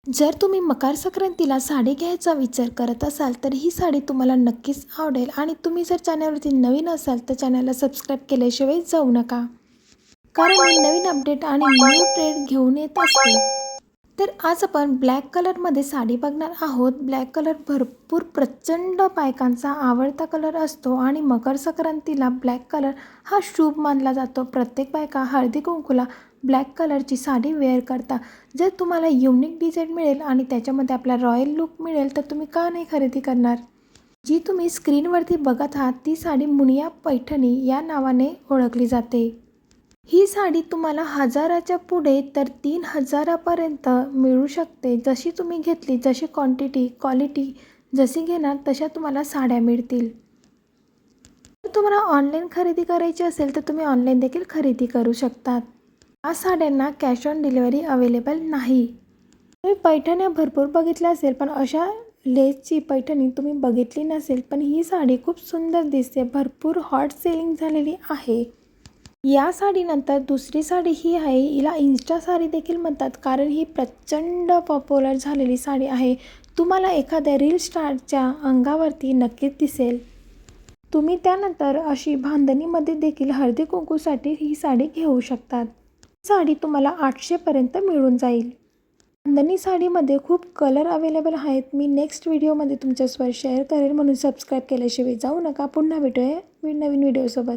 जर तुम्ही मकर संक्रांतीला साडी घ्यायचा विचार करत असाल तर ही साडी तुम्हाला नक्कीच आवडेल आणि तुम्ही जर चॅनलवरती नवीन असाल तर चॅनलला सबस्क्राईब केल्याशिवाय जाऊ नका, कारण मी नवीन अपडेट आणि न्यू ट्रेंड घेऊन येत असते। तर आज आपण ब्लॅक कलरमध्ये साडी बघणार आहोत। ब्लॅक कलर भरपूर प्रचंड बायकांचा आवडता कलर असतो आणि मकर संक्रांतीला ब्लॅक कलर हा शुभ मानला जातो। प्रत्येक बायका हळदी कुंकूला ब्लॅक कलरची साडी वेअर करता। जर तुम्हाला युनिक डिझाईन मिळेल आणि त्याच्यामध्ये आपला रॉयल लुक मिळेल तर तुम्ही का नाही खरेदी करणार। जी तुम्ही स्क्रीनवरती बघत आहात ती साडी मुनिया पैठणी या नावाने ओळखली जाते। ही साडी तुम्हाला हजाराच्या पुढे तर 3000पर्यंत मिळू शकते। जशी तुम्ही घेतली, जशी क्वांटिटी क्वालिटी जशी घेणार तशा तुम्हाला साड्या मिळतील। जर तुम्हाला ऑनलाईन खरेदी करायची असेल तर तुम्ही ऑनलाईन देखील खरेदी करू शकतात। या साड्यांना कॅश ऑन डिलिव्हरी अवेलेबल नाही। तुम्ही पैठण्या भरपूर बघितल्या असेल पण अशा लेसची पैठणी तुम्ही बघितली नसेल, पण ही साडी खूप सुंदर दिसते, भरपूर हॉट सेलिंग झालेली आहे। या साडीनंतर दुसरी साडी ही आहे, हिला इन्स्टा साडी देखील म्हणतात कारण ही प्रचंड पॉप्युलर झालेली साडी आहे। तुम्हाला एखाद्या रील स्टारच्या अंगावरती नक्कीच दिसेल। तुम्ही त्यानंतर अशी बांधणीमध्ये देखील हळदी कुंकूसाठी ही साडी घेऊ शकतात। साडी तुम्हाला 800पर्यंत मिळून जाईल। बांधणी साडीमध्ये खूप कलर अवेलेबल आहेत। मी नेक्स्ट व्हिडिओमध्ये तुमच्यासोबत शेअर करेन, म्हणून सबस्क्राईब केल्याशिवाय जाऊ नका। पुन्हा भेटूया नवीन व्हिडिओसोबत।